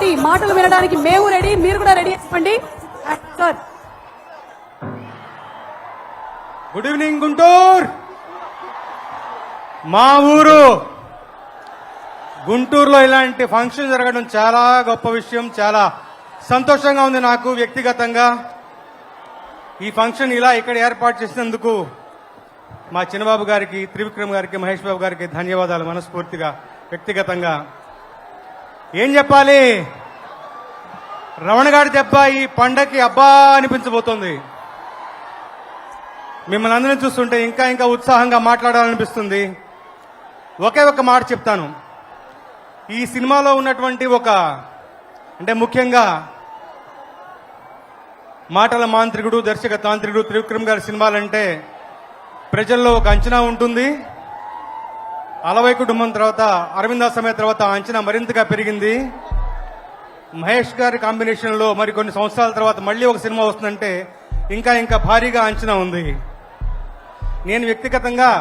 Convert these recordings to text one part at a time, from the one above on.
వాటి మాటలు వినడానికి మేము రెడీ, మీరు కూడా రెడీ చెప్పండి సార్. Good evening Guntur. మా ఊరు గుంటూరులో ఇలాంటి ఫంక్షన్ జరగడం చాలా గొప్ప విషయం, చాలా సంతోషంగా ఉంది నాకు వ్యక్తిగతంగా. ఈ ఫంక్షన్ ఇలా ఇక్కడ ఏర్పాటు చేసినందుకు మా చిన్నబాబు గారికి, త్రివిక్రమ్ గారికి, మహేష్ బాబు గారికి ధన్యవాదాలు మనస్ఫూర్తిగా వ్యక్తిగతంగా. ఏం చెప్పాలి, రమణ గారి దెబ్బ ఈ పండగకి అబ్బా అనిపించబోతోంది. మిమ్మల్ని అందరినీ చూస్తుంటే ఇంకా ఇంకా ఉత్సాహంగా మాట్లాడాలనిపిస్తుంది. ఒకే ఒక మాట చెప్తాను, ఈ సినిమాలో ఉన్నటువంటి అంటే ముఖ్యంగా మాటల మాంత్రికుడు, దర్శక తాంత్రికుడు త్రివిక్రమ్ గారి సినిమాలంటే ప్రజల్లో ఒక అంచనా ఉంటుంది. అలవై కుటుంబం తర్వాత, అరవింద సమయ తర్వాత అంచనా మరింతగా పెరిగింది. మహేష్ గారి కాంబినేషన్లో మరికొన్ని సంవత్సరాల తర్వాత మళ్ళీ ఒక సినిమా వస్తుందంటే ఇంకా ఇంకా భారీగా అంచనా ఉంది. నేను వ్యక్తిగతంగా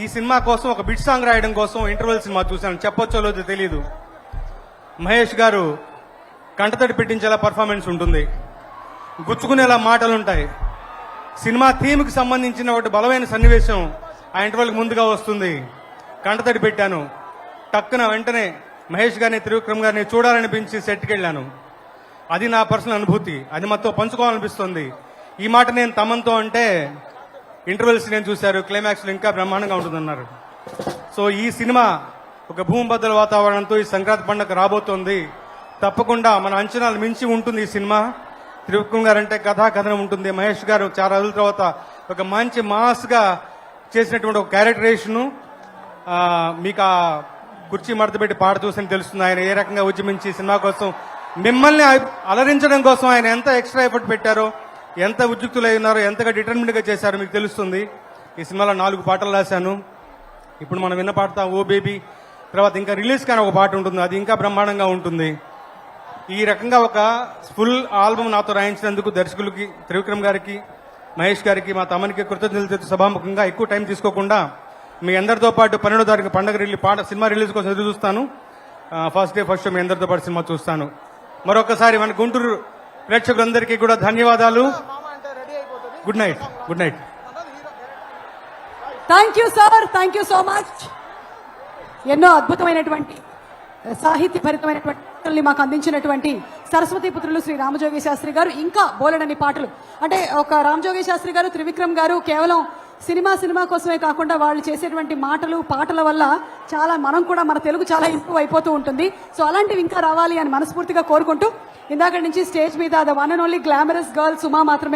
ఈ సినిమా కోసం ఒక బిట్ సాంగ్ రాయడం కోసం ఇంటర్వెల్ సినిమా చూశాను. చెప్పొచ్చో లేదో తెలియదు. మహేష్ గారు కంటతడి పెట్టించేలా పర్ఫార్మెన్స్ ఉంటుంది, గుచ్చుకునేలా మాటలుంటాయి. సినిమా థీమ్కి సంబంధించిన ఒకటి బలమైన సన్నివేశం ఆ ఇంటర్వెల్కి ముందుగా వస్తుంది. కంటతడి పెట్టాను. టక్కున వెంటనే మహేష్ గారిని, త్రివిక్రమ్ గారిని చూడాలనిపించి సెట్కి వెళ్ళాను. అది నా పర్సనల్ అనుభూతి, అది మాతో పంచుకోవాలనిపిస్తుంది. ఈ మాట నేను తమన్తో అంటే ఇంటర్వెల్స్ నేను చూశారు, క్లైమాక్స్లో ఇంకా బ్రహ్మాండంగా ఉంటుందన్నారు. సో ఈ సినిమా ఒక భూమిబద్దల వాతావరణంతో ఈ సంక్రాంతి పండుగ రాబోతోంది. తప్పకుండా మన అంచనాలు మించి ఉంటుంది ఈ సినిమా. త్రివిక్రమ్ గారు అంటే కథనం ఉంటుంది. మహేష్ గారు చాలా రోజుల తర్వాత ఒక మంచి మాస్గా చేసినటువంటి ఒక క్యారెక్టరేషను. మీకు ఆ కుర్చీ మడతపెట్టి పాట చూసని తెలుస్తుంది ఆయన ఏ రకంగా ఉద్యమించి సినిమా కోసం మిమ్మల్ని అలరించడం కోసం ఆయన ఎంత ఎక్స్ట్రా ఎఫర్ట్ పెట్టారో, ఎంత ఉద్యుక్తులై ఉన్నారో, ఎంతగా డిటర్మిన్డ్గా చేశారో మీకు తెలుస్తుంది. ఈ సినిమాలో 4 పాటలు రాశాను. ఇప్పుడు మనం విన్న పాట ఓ బేబీ, తర్వాత ఇంకా రిలీజ్ కానీ ఒక పాట ఉంటుంది, అది ఇంకా బ్రహ్మాండంగా ఉంటుంది. ఈ రకంగా ఒక ఫుల్ ఆల్బమ్ నాతో రాయించినందుకు దర్శకులకి, త్రివిక్రమ్ గారికి, మహేష్ గారికి, మా తమనికి కృతజ్ఞతలు చెప్తూ సభాముఖంగా ఎక్కువ టైం తీసుకోకుండా మీ అందరితో పాటు 12వ తారీఖు పండుగ సినిమా రిలీజ్ కోసం ఎదురు చూస్తాను. First day first show me అందరితో పాటు సినిమా చూస్తాను. మరొకసారి మన గుంటూరు ప్రేక్షకులందరికీ కూడా ధన్యవాదాలు. Good night. Good night. Thank you sir, thank you so much. ఎన్నో అద్భుతమైనటువంటి సాహిత్య భరితమైనటువంటి మాకు అందించినటువంటి సరస్వతి పుత్రులు శ్రీ రామజోగి శాస్త్రి గారు, ఇంకా బోలెడన్ని పాటలు. అంటే ఒక రామజోగి శాస్త్రి గారు, త్రివిక్రమ్ గారు కేవలం సినిమా కోసమే కాకుండా వాళ్ళు చేసేటువంటి మాటలు, పాటల వల్ల చాలా మనం కూడా మన తెలుగు చాలా ఇంప్రూవ్ అయిపోతూ ఉంటుంది. సో అలాంటివి ఇంకా రావాలి అని మనస్ఫూర్తిగా కోరుకుంటూ, ఇందాక నుంచి స్టేజ్ మీద the one and only glamorous girl Suma మాత్రమే